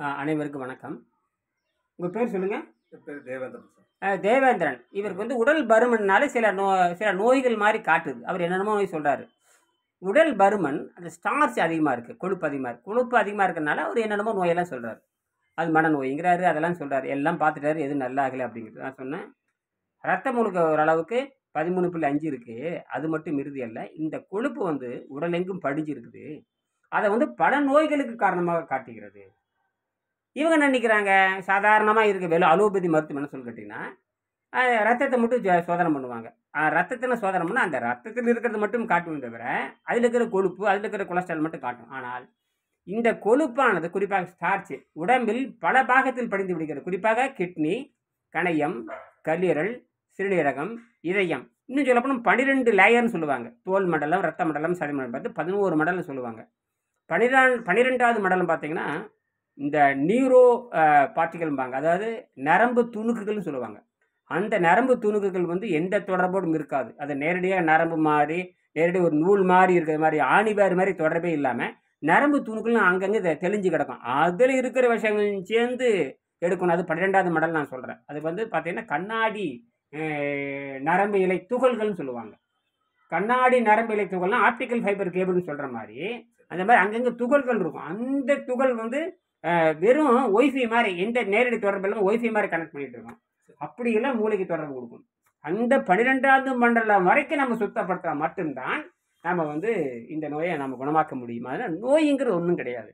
அனைவருக்கும் வணக்கம். உங்க பேர் சொல்லுங்க? என் பேர் தேவேந்திரன் சார். தேவேந்திரன். இவருக்கு வந்து உடல் பருமன்னால சில நோய்கள் மாரி காட்டுது. அவர் என்னென்னமோ நோய் சொல்றாரு. உடல் பருமன், அந்த ஸ்டார்ச் அதிகமா இருக்கு. கொழுப்பு அதிகமா இருக்கு. கொழுப்பு அதிகமா இருக்கனால அவர் என்னென்னமோ நோயெல்லாம் சொல்றாரு. அது மனநோய்ங்கிறாரு, அதெல்லாம் சொல்றாரு. எல்லாம் பார்த்துட்டாரு, எதுவும் நல்லா ஆகல அப்படிங்கிறது. நான் சொன்னேன், ரத்தம் முழுக்க ஓரளவுக்கு 13.5 இருக்கு. அது மட்டும் மிருதி அல்ல. இந்த கொழுப்பு வந்து உடலெங்கும் படிஞ்சு இருக்குது. அத வந்து பல நோய்களுக்கு காரணமாக காட்டுகிறது. இவங்க என்ன நினைக்கிறாங்க, சாதாரணமா இருக்க வெறும் அலோபதி மருத்துவம் என்ன சொல்லு கேட்டீங்கன்னா, ரத்தத்த மட்டும் சோதனை பண்ணுவாங்க. ரத்தத்தில சோதனை பண்ணா, அந்த ரத்தத்தில இருக்கிறது மட்டும் காட்டுமே தவிர, அதில இருக்கிற கொழுப்பு, அதில இருக்கிற கொலஸ்ட்ரால் மட்டும் காட்டும். ஆனால், இந்த கொழுப்பானது குறிப்பாக ஸ்டார்ச் உடம்பில் பல பாகத்தில் படிந்து விடுகிறது. குறிப்பாக கிட்னி, கணையம், கல்லீரல், சிறுநீரகம், இதயம். இன்னும் சொல்லப்போனா 12 லேயர்ன்னு சொல்லுவாங்க. தோல் மண்டலம், ரத்த மண்டலம், சதை மண்டலம் பார்த்து 11 மண்டலம் சொல்லுவாங்க. 12வது மண்டலம் பார்த்தீங்கன்னா, இந்த நியூரோ பார்ட்டிகள்ம்பாங்க. அதாவது நரம்பு துணுக்குகள்னு சொல்லுவாங்க. அந்த நரம்பு துணுக்குகள் வந்து எந்த தொடர்போடும் இருக்காது. அது நேரடியா நரம்பு மாரி, நேரடியா ஒரு நூல் மாரி இருக்கிற மாரி, ஆணிவேர் மாரி தொடர்பே இல்லாம, நரம்பு துணுக்குலாம் அங்கங்க தெளிஞ்சு கிடக்கும். அதுல இருக்கிற விஷயங்கள் சேர்ந்து எடுக்கணும். அது 12வது மடல் நான் சொல்றேன். அது வந்து பார்த்தீங்கன்னா, கண்ணாடி அ நரம்பு இழை துகள்கள்னு சொல்லுவாங்க. கண்ணாடி நரம்பு இழை துகள்னா ஆப்டிகல் ஃபைபர் கேபிள்னு சொல்ற மாரி, அந்த மாரி அங்கங்க துகள்கள் இருக்கும். அந்த துகள் வந்து வெறும் ஒய்ஃபை மாரி எந்த நேரடி தொடர்பு இல்லாம ஒய்ஃபை மாரி கனெக்ட் பண்ணிட்டு இருக்கோம். அப்படியெல்லாம் மூளைக்கு தொடர்பு குடுக்கும். அந்த 12வது மண்டலம் வரைக்கும் நம்ம சுத்தப்படுத்தா மட்டும் தான், நாம வந்து இந்த நோய நம்ம குணமாக்க முடியும். அதனால நோய்ங்கிறது ஒண்ணும் கிடையாது.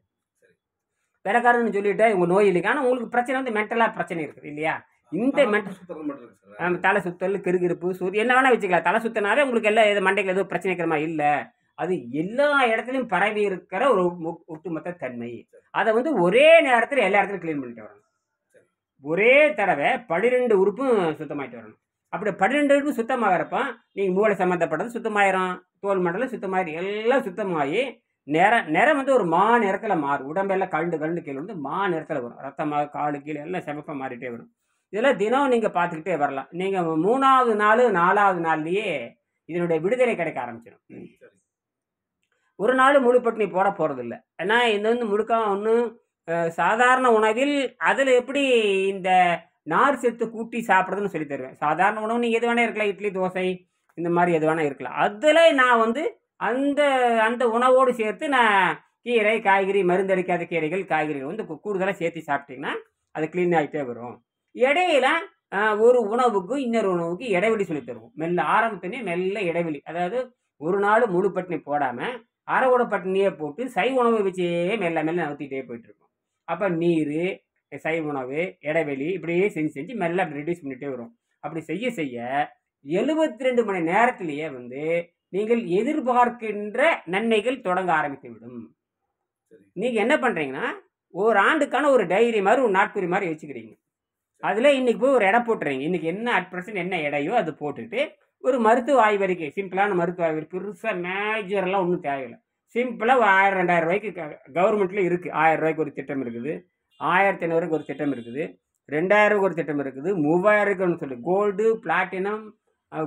வேலைக்காரன்னு சொல்லிட்டு உங்க நோய் இல்லைங்க. ஆனா உங்களுக்கு பிரச்சனை வந்து மென்டலா பிரச்சனை இருக்குது இல்லையா? இந்த மென்டல் சுத்தம் மட்டும் இருக்கு சார். தலை சுத்தல், கிறுகிறுப்பு, என்ன வேணா வச்சுக்கலாம். தலை சுத்தினாவே உங்களுக்கு எல்லாம் மண்டைக்கு ஏதோ பிரச்சனை இருக்கிற மாரி இல்ல. அது எல்லா இடத்துலயும் பரவி இருக்கிற ஒரு ஒட்டுமொத்த தன்மை. அத வந்து ஒரே நேரத்துல எல்லா இடத்துலயும் கிளீன் பண்ணிட்டு வரணும். ஒரே தடவை 12 உறுப்பும் சுத்தமாயிட்டு வரணும். அப்படி 12 உறுப்பும் சுத்தமாகறப்ப, நீங்க மூளை சம்மந்தப்பட்டது சுத்தமாயிரும். தோல் மண்டலம் சுத்தமாயிரும். எல்லாம் சுத்தமாயி, நிறம் வந்து ஒரு நிறத்துல மாறும். உடம்பெல்லாம் கழண்டு கழண்டு கீழ வந்து நிறத்துல வரும். ரத்தமா காலு கீழ எல்லாம் சிவப்பா மாறிட்டே வரும். இதெல்லாம் தினம் நீங்க பார்த்துக்கிட்டே வரலாம். நீங்க 3வது நாளு, 4வது நாள்லயே இதனுடைய விடுதலை கிடைக்க ஆரம்பிச்சிடும். ஒரு நாள் முழு பட்டினி போட போறதில்ல. ஏன்னா இது வந்து முழுக்க ஒண்ணும் சாதாரண உணவில் அதில எப்படி இந்த நார் சத்து கூட்டி சாப்பிடுறதுன்னு சொல்லி தருவேன். சாதாரண உணவு நீங்க எது வேணா இருக்கலாம். இட்லி, தோசை இந்த மாரி எது வேணா இருக்கலாம். அதில நான் வந்து அந்த அந்த உணவோடு சேர்த்து நான் கீரை, காய்கறி, மருந்தடிக்காத கீரைகள், காய்கறிகள் வந்து கூடுதலா சேர்த்து சாப்பிட்டீங்கன்னா, அது கிளீன் ஆயிட்டே வரும். இடையில ஒரு உணவுக்கும் இன்னொரு உணவுக்கு இடைவெளி சொல்லி தருவோம். ஆரம்பத்திலேயே மெல்ல இடைவெளி. அதாவது ஒரு நாள் முழு பட்டினி போடாம, அரை உணவு பட்டினியே போட்டு சைவ உணவு வச்சே மெல்ல மெல்ல நவுத்திட்டே போயிட்டுருக்கும். அப்ப நீரு, சைவ உணவு, இடைவெளி இப்படியே செஞ்சு செஞ்சு மெல்ல அப்படி ரெடியூஸ் பண்ணிட்டே வரும். அப்படி செய்ய செய்ய 72 மணி நேரத்திலேயே வந்து நீங்கள் எதிர்பார்க்கின்ற நன்மைகள் தொடங்க ஆரம்பித்துவிடும். நீங்க என்ன பண்றீங்கன்னா, ஒரு ஆண்டுக்கான ஒரு டைரி மாரி, ஒரு நாட்குறி மாரி வச்சுக்கிறீங்க. அதுல இன்னைக்கு போய் ஒரு எடை போட்டுறீங்க. இன்னைக்கு என்ன அட் பிரசன்ட் என்ன எடையோ அது போட்டுட்டு, ஒரு மருத்துவ ஆய்வறிக்கை, சிம்பிளான மருத்துவ ஆய்வறிக்கை, பெருசா மேஜர்லாம் ஒண்ணும் தேவையில்ல. சிம்பிளா ஒரு 1000, 2000 கவர்மெண்ட்ல இருக்கு. ரூ. 1000 ஒரு திட்டம் இருக்குது. ரூ. 1500 ஒரு திட்டம் இருக்குது. ரூ. 2000 ஒரு திட்டம் இருக்குது. ரூ. 3000 சொல்லி கோல்டு, பிளாட்டினம்,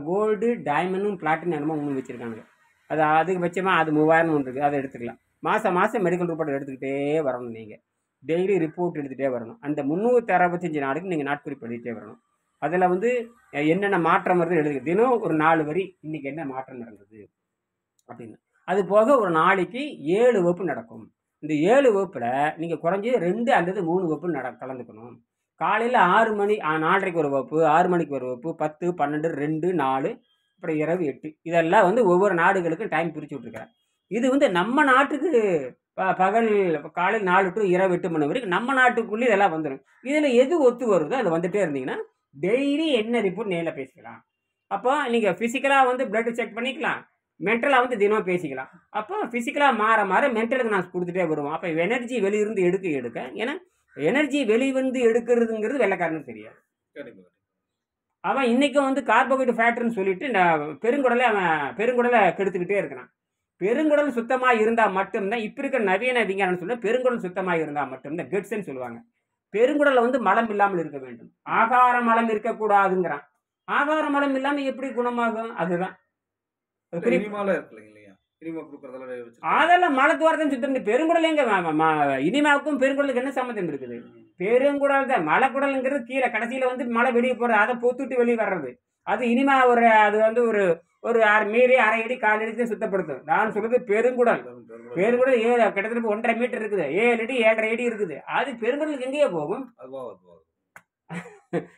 கோல்டு, டைமண்டும், பிளாட்டினம் என்னமோ 3 வச்சிருக்கானுங்க. அது அதிகபட்சமா அது 3000 ஒண்ணு இருக்கு. அத எடுத்துக்கலாம். மாசம் மாசம் மெடிக்கல் ரிப்போர்ட் எடுத்துக்கிட்டே வரணும் நீங்க. டெய்லி ரிப்போர்ட் எடுத்துட்டே வரணும். அந்த 365 நாளுக்கு நீங்க நாட்குறிப்பு எழுதிட்டே வரணும். அதுல வந்து என்னென்ன மாற்றம் வருதுன்னு எழுதுங்க. தினம் ஒரு 4 வரி இன்னைக்கு என்ன மாற்றம் நடந்தது அப்படின்னு. அது போக ஒரு நாளைக்கு 7 வகுப்பு நடக்கும். இந்த 7 வகுப்புல நீங்க குறைஞ்சது 2 அல்லது 3 வகுப்பு கலந்துக்கணும். காலையில 6 மணி 4:30க்கு ஒரு வகுப்பு, 6 மணிக்கு ஒரு வகுப்பு, 10, 12, 2, 4 அப்புறம் இரவு 8 இதெல்லாம் வந்து ஒவ்வொரு நாடுகளுக்கும் டைம் பிரிச்சு விட்டுருக்கிறேன். இது வந்து நம்ம நாட்டுக்கு பகல் காலையில் 4 டு இரவு 8 மணி வரைக்கும் நம்ம நாட்டுக்குள்ளே இதெல்லாம் வந்துடும். இதில் எது ஒத்து வருதோ அதில் வந்துட்டே இருந்தீங்கன்னா டெய்லி என்ன ரிப்போர்ட் நேரில் பேசிக்கலாம். அப்போ நீங்கள் ஃபிசிக்கலாக வந்து பிளட் செக் பண்ணிக்கலாம், மென்டலாக வந்து தினமும் பேசிக்கலாம். அப்போ ஃபிசிக்கலாக மாற மாற மென்டலுக்கு நான் கொடுத்துட்டே வருவோம். அப்போ எனர்ஜி வெளியிருந்து எடுக்க ஏன்னா எனர்ஜி வெளிவந்து எடுக்கிறதுங்கிறது வெள்ளைக்காரனுக்கு தெரியாது. அவன் இன்னைக்கும் வந்து கார்போஹைட்ரேட் ஃபேக்டர்னு சொல்லிட்டு பெருங்குடலை கெடுத்துக்கிட்டே இருக்கிறான். பெருங்குடல் சுத்தமா இருந்தா மட்டும்தான் இப்ப இருக்கிற நவீன விஞ்ஞானம் சொல்ல பெருங்குடல் சுத்தமா இருந்தா மட்டும்தான் கெட்ஸ்ன்னு சொல்லுவாங்க. பெருங்குடல்ல வந்து மலம் இல்லாமல் இருக்க வேண்டும். ஆகார மலம் இருக்கக்கூடாதுங்கிறான். ஆகார மலம் இல்லாம எப்படி குணமாகும்? அதுதான் இனிமால இருக்கு இல்லையா? இனிமே கொடுக்கறதெல்லாம் வச்சு அதெல்லாம் மலத்துவாரத்தையும் சுத்தம் பண்ணி பெருங்குடல் எங்க இனிமாவுக்கும் பெருங்குடலுக்கு என்ன சம்மந்தம் இருக்குது? பெருங்குடல் தான். மலைக்குடலுங்கிறது கீழே கடைசியில வந்து மழை வெளியே போறது, அதை பொத்துட்டு வெளியே வர்றது. அது இனிமா அது வந்து ஒரு ஒரு மீறி 1/2 அடி 1/4 அடி தான் சுத்தப்படுத்தும். நான் சொல்றது பெருங்குடல். பெருங்குடல் கிட்டத்தட்ட 1.5 மீட்டர் இருக்குது, 7 அடி 7.5 அடி இருக்குது. அது பெருங்குடலுக்கு எங்கேயே போகும்?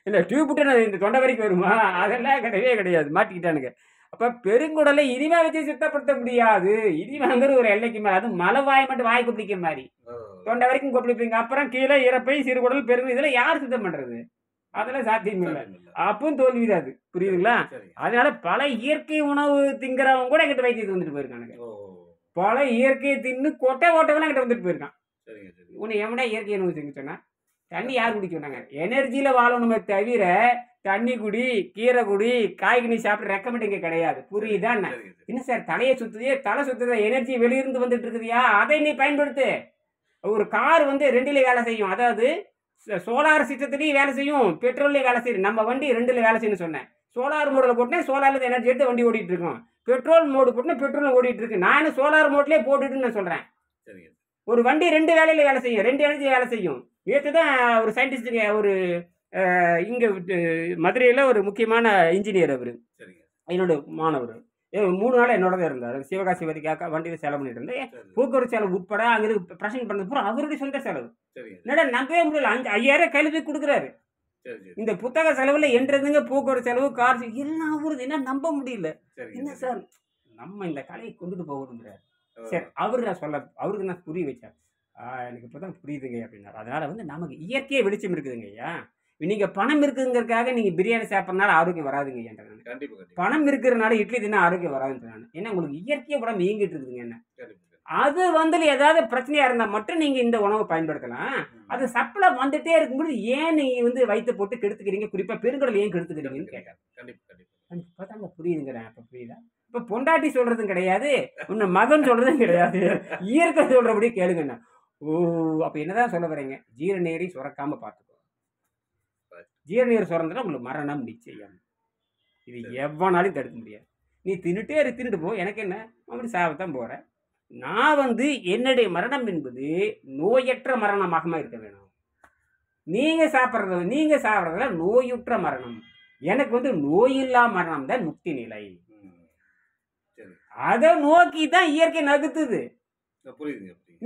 இல்ல டியூப் விட்டு இந்த தொண்டை வரைக்கும் வருமா? அதெல்லாம் கிடையவே கிடையாது, மாட்டிக்கிட்டானுங்க. அப்ப பெருங்குடலை இனிமா வச்சு சுத்தப்படுத்த முடியாது. இனிமாங்கிறது ஒரு எல்லைக்கு மேல, அது மலை வாய் மட்டும் வாய் கொப்பளிக்கிற மாதிரி தொண்டை வரைக்கும் கொப்பளிப்பீங்க. அப்புறம் கீழே இறப்பை சிறுகுடல் பெருங்குடல் இதெல்லாம் யார் சுத்தம் பண்றது? அதெல்லாம் சாத்தியம் இல்லை. அப்பவும் தோல்விதான் அது. புரியுதுங்களா? அதனால பல இயற்கை உணவு திங்கிறவங்க கூட எங்கிட்ட வைத்தியத்துக்கு வந்துட்டு போயிருக்கானுங்க. பல இயற்கையை தின்னு கொட்டை ஓட்டவெல்லாம் எங்கிட்ட வந்துட்டு போயிருக்கான். உன்னை எவனே இயற்கை உணவு திங்க சொன்னா? தண்ணி யார் குடிக்க சொன்னாங்க? எனர்ஜியில வாழணுமே தவிர தண்ணி குடி, கீரை குடி, காய்கறி சாப்பிட ரெக்கமெண்ட் இங்க கிடையாது. புரியுதா? என்ன சார் தலையை சுத்துதே, தலை சுத்துத, எனர்ஜி வெளியிருந்து வந்துட்டு இருக்குதுயா, அதை நீ பயன்படுத்து. ஒரு கார் வந்து 2ல வேலை செய்யும். அதாவது சோலார் சிஸ்டத்துலேயும் வேலை செய்யும், பெட்ரோல்லையும் வேலை செய்யும். நம்ம வண்டி 2ல வேலை செய்யணும்னு சொன்னேன். சோலார் மோடில் போட்டேன், சோலார்ல எனர்ஜி எடுத்து வண்டி ஓடிட்டு இருக்கோம். பெட்ரோல் மோடு போட்டேன், பெட்ரோல் ஓடிட்டு இருக்கு. நான் என்ன சோலார் மோட்லேயே போட்டுட்டு நான் சொல்றேன். ஒரு வண்டி 2 வேலையில வேலை செய்யும், 2 எனர்ஜி வேலை செய்யும். நேற்று தான் ஒரு சயின்டிஸ்ட், ஒரு இங்கே மதுரையில் ஒரு முக்கியமான இன்ஜினியர், அவர் என்னோட மாணவர். 3 நாள் என்னோட தான் இருந்தார். சிவகாசி வரைக்கும் வண்டியில் செலவு பண்ணிட்டு இருந்தேன். போக்குவரத்து செலவு உட்பட அங்கே பிரசன்ட் பண்ணது பூரா அவருடைய சொந்த செலவு. என்னடா நம்பவே முடியல, 5,000 கையில் போய் கொடுக்குறாரு. இந்த புத்தக செலவுல என்றதுங்க போக்குவரத்து செலவு, கார் எல்லாம் அவருது. என்ன நம்ப முடியல. என்ன சார் நம்ம இந்த கலையை கொண்டுட்டு போகணுங்கிறார். சரி, அவருக்கு நான் புரிய வச்சேன். எனக்கு இப்போதான் புரியுதுங்க அப்படின்னாரு. அதனால வந்து நமக்கு இயற்கையை வெளிச்சம் இருக்குதுங்க ஐயா. நீங்க பணம் இருக்குங்கிறதுக்காக நீங்க பிரியாணி சாப்பிட்றதுனால ஆரோக்கியம் வராதுங்க ஐயா. பணம் இருக்கிறதுனால இட்லி தின்னா ஆரோக்கியம் வராதுன்றாங்க. ஏன்னா உங்களுக்கு இயற்கையை உடம்பு இயங்கிட்டு இருக்குதுங்க. என்ன அது வந்து ஏதாவது பிரச்சனையா இருந்தா மட்டும் நீங்க இந்த உணவை பயன்படுத்தலாம். அது சப்ளை வந்துட்டே இருக்கும்போது ஏன் நீங்க வந்து வயிற்று போட்டு கெடுத்துக்கிறீங்க? குறிப்பா பெருங்குடல் ஏன் கெடுத்துக்கிறீங்கன்னு கேட்டாங்க. இப்பதாங்க புரியுதுங்கிறேன். அப்ப புரியுதா? இப்ப பொண்டாட்டி சொல்றதும் கிடையாது, உன்ன மகன் சொல்றதும் கிடையாது, இயற்கை சொல்றபடி கேளுங்கண்ணா. ஓ, அப்ப என்னதான் சொல்ல வரீங்க? ஜீரநீரை சுரக்காம பார்த்துக்கோ. ஜீரநீர் சுரந்துனா உங்களுக்கு மரணம் நிச்சயம். இது எவ்வளோனாலும் தடுக்க முடியாது. நீ தின்னுட்டு போ, எனக்கு என்ன, அப்படி சாவத்தான் போற. நான் வந்து என்னுடைய மரணம் என்பது நோயற்ற மரணமாக இருக்க வேணும். நீங்க சாப்பிட்றதுல நோயுற்ற மரணம். எனக்கு வந்து நோயில்லா மரணம் தான் முக்தி நிலை. அதை நோக்கி தான் இயற்கை நகுத்துது.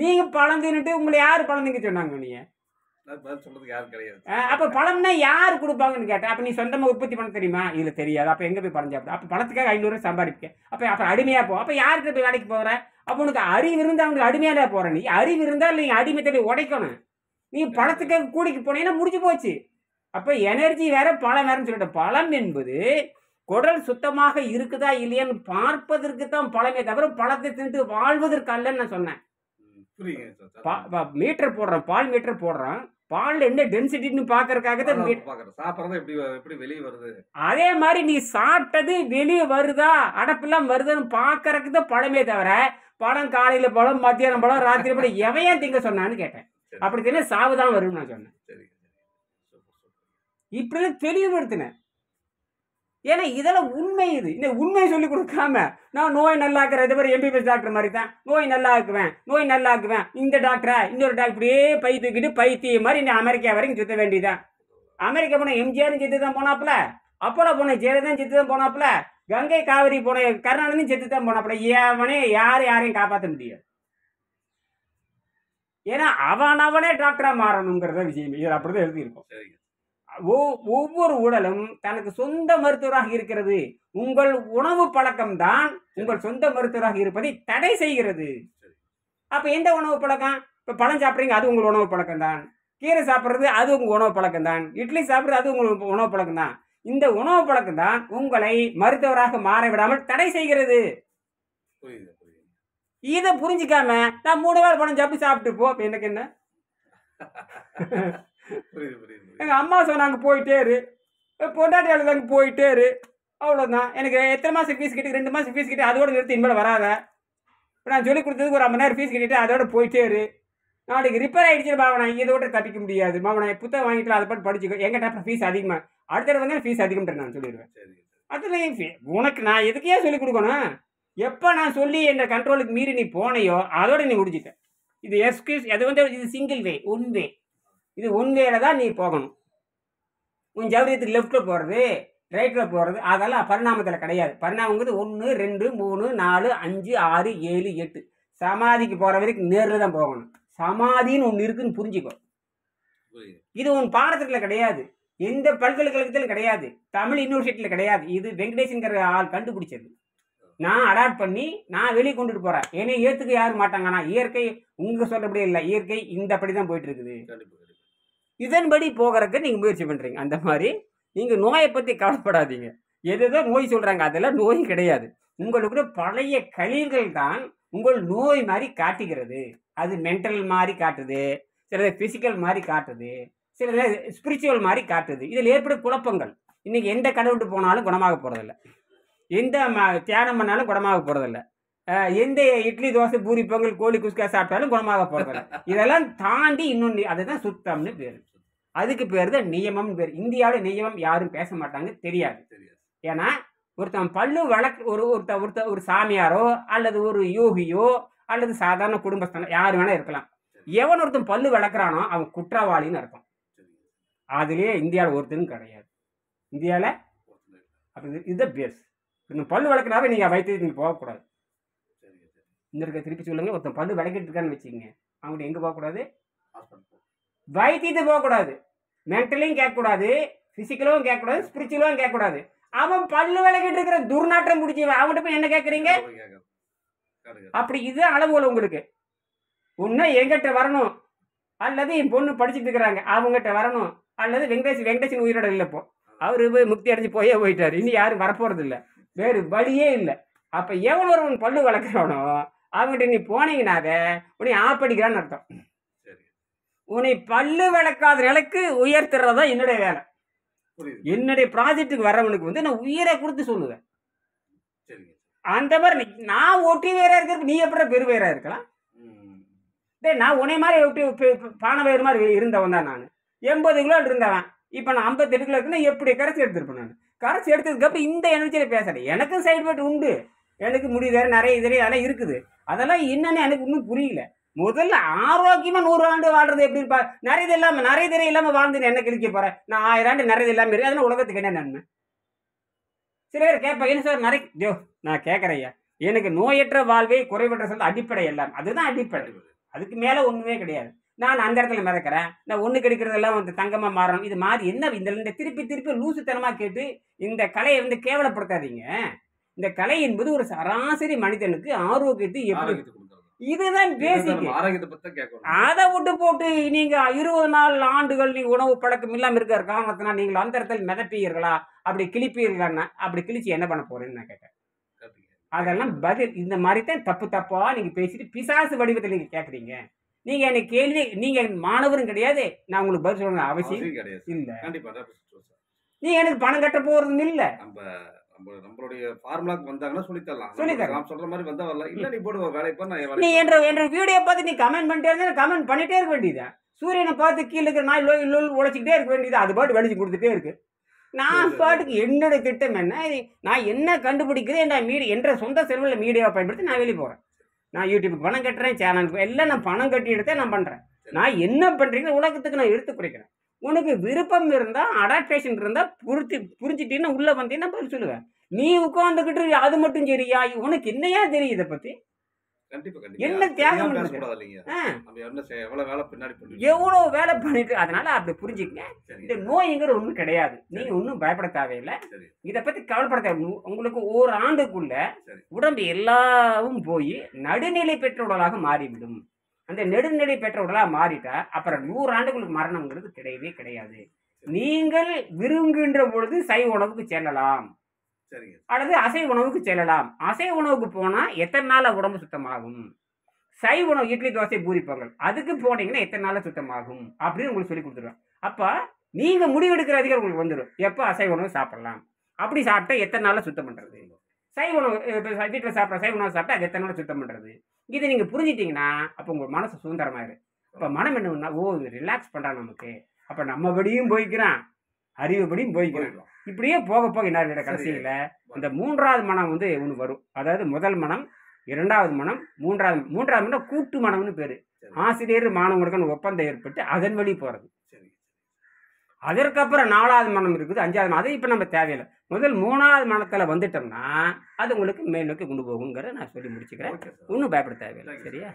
நீங்க பழம் தின்னுட்டு உங்களை யாரு பழம் திங்க சொன்னாங்க? நீங்க அப்ப பழம்னா யாரு கொடுப்பாங்கன்னு கேட்டேன். அப்ப நீ சொந்தமா உற்பத்தி பண்ண தெரியுமா? இல்ல தெரியாது. அப்ப எங்க போய் பழம் சாப்பிட? அப்ப பழத்துக்காக 500 சம்பாதிக்க. அப்ப அடிமையா போ. அப்ப யாருக்கு போய் வேலைக்கு போற? அப்ப உனக்கு அறிவு இருந்தா அவனுக்கு அடிமையாதான் போற. நீ அறிவு இருந்தா நீங்க அடிமை தள்ளி உடைக்கணும். நீ பழத்துக்காக கூடிக்கு போனீங்கன்னா முடிஞ்சு போச்சு. அப்ப எனர்ஜி வேற பழம் வேறன்னு சொல்லிட்டு, பழம் என்பது குடல் சுத்தமாக இருக்குதா இல்லையான்னு பார்ப்பதற்கு தான் பழமே தவிர பழத்தை தின்ட்டு வாழ்வதற்கு அல்லன்னு நான் சொன்னேன். மீட்டர் போடுறான், பால் மீட்டர் போடுறான். பால் என்ன டென்சிட்டின்னு பாக்குறதுக்காக தான் எப்படி வெளியே வருது. அதே மாதிரி நீ சாப்பிட்டது வெளியே வருதா, அடப்பெல்லாம் வருதுன்னு பாக்குறதுக்கு தான் பழமே தவிர பழம் காலையில பழம், மத்தியானம் பழம், ராத்திரி பழம் எவையா திங்க சொன்னான்னு கேட்டேன். அப்படி தின சாவுதான் வரும்னு நான் சொன்னேன். இப்படி தெளிவுபடுத்தினேன். ஏன்னா இதெல்லாம் உண்மை. இது இந்த உண்மையை சொல்லி கொடுக்காம நான் நோய் நல்லாக்குறேன், இது மாதிரி எம்பிபிஎஸ் டாக்டர் மாதிரி தான் நோய் நல்லாக்குவேன். இந்த டாக்டரா இன்னொரு டாக்டர் இப்படியே பை தூக்கிட்டு பைத்திய மாதிரி இந்த அமெரிக்கா வரைக்கும் சுத்த வேண்டியதான். அமெரிக்கா போன எம்ஜிஆரும் செத்து தான் போனாப்புல, அப்போலோ போன ஜெயலலிதா செத்து தான் போனாப்புல, கங்கை காவிரி போன கருணாநிதியும் செத்து தான் போனாப்புல. ஏவனே யாரையும் காப்பாற்ற முடியாது. ஏன்னா அவனே டாக்டரா மாறணுங்கிறத விஷயம். இது அப்படிதான் எழுதியிருக்கோம். ஒவ்வொரு உடலும் தனக்கு சொந்த மருத்துவராக இருக்கிறது. உங்கள் உணவு பழக்கம் தான் உங்கள் சொந்த மருத்துவராக இருப்பதை தடை செய்கிறது. அப்ப எந்த உணவு பழக்கம்? இப்ப பழம் சாப்பிட்றீங்க, அது உங்கள் உணவு பழக்கம் தான். கீரை சாப்பிட்றது அது உங்க உணவு பழக்கம் தான். இட்லி சாப்பிட்றது அது உங்களுக்கு உணவு பழக்கம் தான். இந்த உணவு பழக்கம் தான் உங்களை மருத்துவராக மாற விடாமல் தடை செய்கிறது. இதை புரிஞ்சுக்காம நான் 3 வேளை பழம் சாப்பிட்டு போ, எனக்கு என்ன? எங்க அம்மா சொன்னாங்க போயிட்டே இரு, பொண்டாட்டி அழுதாங்க போயிட்டே இரு, அவ்வளோதான். எனக்கு எத்தனை மாதம் ஃபீஸ் கட்டி? 2 மாதம் ஃபீஸ் கட்டி, அதோட நிறுத்தி இனிமேல் வராத. இப்போ நான் சொல்லிக் கொடுத்ததுக்கு ஒரு 50 நேரம் ஃபீஸ் கட்டிட்டு அதோட போயிட்டே இரு. நாளைக்கு ரிப்பேர் ஆகிடுச்சு பாவனை, இதோட தப்பிக்க முடியாது மாவனை. புத்தகம் வாங்கிட்டு அதை பாட்டு படிச்சுக்கோ. எங்கிட்ட அப்புறம் ஃபீஸ் அதிகமாக, அடுத்த வந்து ஃபீஸ் அதிகம்ன்ற நான் சொல்லிடுவேன். அதில் உனக்கு நான் எதுக்கையே சொல்லிக் கொடுக்கணும்? எப்போ நான் சொல்லி என்ற கண்ட்ரோலுக்கு மீறி நீ போனையோ அதோட நீ முடிச்சிட்ட. இது எக்ஸ்கியூஸ், அது வந்து இது சிங்கிள் வே, ஒன் வே. இது ஒன் வேல தான் நீ போகணும். உன் ஜவுரியத்துக்கு லெஃப்ட்டில் போகிறது, ரைட்டில் போகிறது அதெல்லாம் பரிணாமத்தில் கிடையாது. பரிணாமங்கிறது 1 2 3 4 5 6 7 8. சமாதிக்கு போகிற வரைக்கும் நேரில் தான் போகணும். சமாதின்னு ஒன்று இருக்குன்னு புரிஞ்சுக்கோ. இது உன் பாடத்திட்டத்தில் கிடையாது, எந்த பல்கலைக்கழகத்திலும் கிடையாது, தமிழ் யூனிவர்சிட்டியில் கிடையாது. இது வெங்கடேஷன்கிற ஆள் கண்டுபிடிச்சது. நான் அடாப்ட் பண்ணி நான் வெளியே கொண்டுட்டு போகிறேன். என்னை ஏற்றுக்க யாரும் மாட்டாங்கன்னா இயற்கை உங்கள் சொல்கிறபடி இல்லை, இயற்கை இந்தபடி தான் போயிட்டு இருக்குது. இதன்படி போகிறதுக்கு நீங்கள் முயற்சி பண்ணுறீங்க. அந்த மாதிரி நீங்கள் நோயை பற்றி கவலைப்படாதீங்க. எதோ நோய் சொல்கிறாங்க, அதெல்லாம் நோய் கிடையாது. உங்களுக்கு பழைய கழிவுகள் தான் உங்கள் நோய் மாதிரி காட்டுகிறது. அது மென்டல் மாதிரி காட்டுது, சில ஃபிசிக்கல் மாதிரி காட்டுது, சில ஸ்பிரிச்சுவல் மாதிரி காட்டுது. இதில் ஏற்படும் குழப்பங்கள். இன்றைக்கி எந்த கடவுள்கிட்ட போனாலும் குணமாக போகிறதில்ல, எந்த தியானம் பண்ணாலும் குணமாக போகிறதில்ல, எந்த இட்லி தோசை பூரி பொங்கல் கோழி குஸ்கா சாப்பிட்டாலும் குணமாக போகிறதில்ல. இதெல்லாம் தாண்டி இன்னொன்று, அதுதான் சுத்தம்னு பேர். அதுக்கு பேர் தான் நியமம்னு பேர். இந்தியாவில் நியமம் யாரும் பேச மாட்டாங்க, தெரியாது. ஏன்னா ஒருத்தன் பல்லு ஒரு சாமியாரோ அல்லது ஒரு யோகியோ அல்லது சாதாரண குடும்பஸ்தானோ யார் வேணா இருக்கலாம். எவன் ஒருத்தன் பல்லு விளக்குறானோ அவன் குற்றவாளின்னு அர்த்தம். அதுலேயே இந்தியாவில் ஒருத்தரும் கிடையாது. இந்தியாவில் அப்படி இதுதான் பேஸ். இந்த பல்லு விளக்குனாவே நீங்கள் வைத்தியத்துக்கு போகக்கூடாது. இந்த திருப்பி சொல்லுங்க, ஒருத்தன் பல்லு விளக்கிட்டு இருக்கான்னு வச்சுக்கோங்க, அவங்கள்ட்ட எங்கே போகக்கூடாது? வைத்தியத்துக்கு போகக்கூடாது. மென்டலையும் கேட்கக்கூடாது, ஃபிசிக்கலும் கேட்கக்கூடாது, ஸ்பிரிச்சுவலும் கேட்கக்கூடாது. அவன் பல்லு விளக்கிட்டு இருக்கிற துர்நாற்றம் முடிச்சு அவங்ககிட்ட போய் என்ன கேட்குறீங்க? அப்படி இதுதான் அளவுகள் உங்களுக்கு. ஒன்று எங்கிட்ட வரணும், அல்லது என் பொண்ணு படிச்சுட்டு இருக்கிறாங்க அவங்ககிட்ட வரணும், அல்லது வெங்கடேசன் உயிரோட இல்லைப்போ அவர் முக்தி அடைஞ்சு போயிட்டார். இனி யாரும் வரப்போறது இல்லை, வேறு வழியே இல்லை. அப்போ எவன் ஒருவன் பல்லு வளர்க்குறானோ அவங்ககிட்ட நீ போனீங்கன்னாத உன்னை ஆப்படிக்கிறான்னு அர்த்தம். உன்னை பல்லு விளக்காத நிலைக்கு உயர்த்துறதான் என்னுடைய வேலை. என்னுடைய ப்ராஜெக்டுக்கு வர்றவனுக்கு வந்து நான் உயிரை கொடுத்து சொல்லுவேன். அந்த மாதிரி நான் ஒட்டி வேற இருக்கிறது, நீ எப்படி பெரு வேற இருக்கலாம்? நான் உன்னை மாதிரி ஒட்டி பானை வேறு மாதிரி இருந்தவன் தான். நான் 80 கிலோ இருந்தவன், இப்போ நான் 58 கிலோ இருக்குன்னா எப்படி கரைச்சி எடுத்துருப்பேன். நான் கரைச்சி எடுத்ததுக்கப்புறம் இந்த எனர்ஜியில் பேசுகிறேன். எனக்கும் சைடு எஃபெக்ட் உண்டு, எனக்கு முடி வேறு நிறைய இதே அதெல்லாம் இருக்குது. அதெல்லாம் என்னன்னு எனக்கு இன்னும் புரியல. முதல்ல ஆரோக்கியமாக 100 ஆண்டு வாழ்றது எப்படி இருப்பா? நிறைய இல்லாமல் நிறைய திரை இல்லாமல் வாழ்ந்துன்னு என்ன கிழிக்க போகிறேன்? நான் 1000 ஆண்டு நிறைய இல்லாமல் இருக்கு, அதனால் உலகத்துக்கு என்ன நன்மை? சில பேர் கேட்பேன், என்ன சார் நிறைய நான் கேட்குறேயா, எனக்கு நோயற்ற வாழ்வே குறைவற்ற சொல்ல அடிப்படை எல்லாம், அதுதான் அடிப்படை. அதுக்கு மேலே ஒன்றுமே கிடையாது. நான் அந்த இடத்துல மிதக்கிறேன், நான் ஒன்று கிடைக்கிறதெல்லாம் வந்து தங்கமாக மாறணும். இது மாதிரி என்ன இந்த திருப்பி லூசுத்தனமாக கேட்டு இந்த கலையை வந்து கேவலப்படுத்தாதீங்க. இந்த கலை என்பது ஒரு சராசரி மனிதனுக்கு ஆரோக்கியத்தை எப்படி, இதுதான் பேசிக். அதை விட்டு போட்டு நீங்க 20 ஆண்டுகள் நீ உணவு பழக்கம் இல்லாமல் இருக்கிற காரணத்தினா நீங்கள் அந்த இடத்துல மிதப்பீர்களா, அப்படி கிழிப்பீர்களா? அப்படி கிழிச்சு என்ன பண்ண போறேன்னு நான் கேட்டேன். அதெல்லாம் பதில் இந்த மாதிரி தான் தப்பா நீங்க பேசிட்டு பிசாசு வடிவத்தில் நீங்க கேட்குறீங்க. நீங்க எனக்கு கேள்வி, நீங்க மாணவரும் கிடையாது, நான் உங்களுக்கு பதில் சொல்லணும் அவசியம் இல்லை. நீங்க எனக்கு பணம் கட்ட போறதும் இல்லை. நம்மளுடைய ஃபார்முலாக்கு வந்தாங்கன்னா சொல்லித்தரலாம். நான் சொல்ற மாதிரி வந்தா வரல, இல்ல நீ போடு வேலையை பாரு, நான் வேலை. நீ என்ற வீடியோ பார்த்து நீ கமெண்ட் பண்ணிட்டே இருந்தா கமெண்ட் பண்ணிட்டே இருக்க வேண்டியதா? சூரியனை பார்த்து கீழே இருக்கிற நாய் உழைச்சிக்கிட்டே இருக்க வேண்டியது, அது பாட்டு வெளிச்சு கொடுத்துட்டே இருக்கு. நான் பாட்டுக்கு என்னோட திட்டம் என்ன, நான் என்ன கண்டுபிடிக்கிறேன், நான் என்ற சொந்த செலவில் மீடியாவை பயன்படுத்தி நான் வெளியே போகிறேன். நான் யூடியூப்புக்கு பணம் கட்டுறேன், சேனலுக்கு எல்லாம் நான் பணம் கட்டி எடுத்தே நான் பண்ணுறேன். நான் என்ன பண்ணுறீங்க உலகத்துக்கு நான் எடுத்து குறைக்கிறேன். உனக்கு விருப்பம் இருந்தால், அடாப்டேஷன் இருந்தால் புரிஞ்சுட்டீங்கன்னா உள்ளே வந்தீங்கன்னா பதில் சொல்லுவேன். நீ உட்காந்துக்கிட்டு அது மட்டும் சரியா, உனக்கு என்னையா தெரியும் இதை பற்றி? என்ன தியாகம் எவ்வளோ வேலை பண்ணிட்டு, அதனால அப்படி புரிஞ்சுக்கங்க. இந்த நோய்ங்கிற ஒன்றும் கிடையாது, நீங்க ஒன்றும் பயப்பட தேவையில்லை, இதை பத்தி கவலைப்பட தேவை. உங்களுக்கு ஒரு ஆண்டுக்குள்ள உடம்பு எல்லாவும் போய் நடுநிலை பெற்ற உடலாக மாறிவிடும். அந்த நெடுநிலை பெற்ற உடலாக மாறிட்டா அப்புறம் 100 ஆண்டுகளுக்கு மரணம்ங்கிறது கிடையவே கிடையாது. நீங்கள் விரும்புகின்ற பொழுது சைவ உணவுக்கு செல்லலாம், அல்லது அசைவ உணவுக்கு செல்லலாம். அசைவ உணவுக்கு போனா எத்தனை நாள உடம்பு சுத்தமாகும்? சைவ உணவு இட்லி தோசை பூரி பொங்கல் அதுக்கு போனீங்கன்னா எத்தனை நாள சுத்தமாகும் அப்படின்னு உங்களுக்கு சொல்லி கொடுத்துருவேன். அப்ப நீங்க முடிவெடுக்கிற அதிகாரம் உங்களுக்கு வந்துடும், எப்போ அசைவ உணவு சாப்பிடலாம், அப்படி சாப்பிட்டா எத்தனை நாள சுத்தம் பண்றது, சைவ உணவு வீட்டில் சாப்பிட்ற சைவ உணவு சாப்பிட்டா அது எத்தனை நாள் சுத்தம் பண்றது. இதை நீங்க புரிஞ்சிட்டீங்கன்னா அப்போ உங்க மனசு சுதந்திரமாயிரு. அப்ப மனம் என்னன்னா, ஓ ரிலாக்ஸ் பண்றான் நமக்கு, அப்ப நம்மபடியும் போய்க்கிறான், அறிவுபடியும் போய்க்கிறான். இப்படியே போக போக என்ன ஆகிடும் கடைசியில் இந்த மூன்றாவது மனம் வந்து ஒன்று வரும். அதாவது முதல் மனம், இரண்டாவது மனம், மூன்றாவது மனம் கூட்டு மனம்னு பேர். ஆசிரியர் மாணவர்களுக்கு ஒப்பந்தம் ஏற்பட்டு அதன் வழி போகிறது. அதற்கப்புறம் 4வது மனம் இருக்குது, 5வது மனம். அது இப்போ நம்ம தேவையில்லை. முதல் 3வது மனத்தில் வந்துட்டோம்னா அது உங்களுக்கு மேல் நோக்கி கொண்டு போகுங்கிற நான் சொல்லி முடிச்சுக்கிறேன். ஒன்றும் பயப்பட தேவையில்லை. சரியா?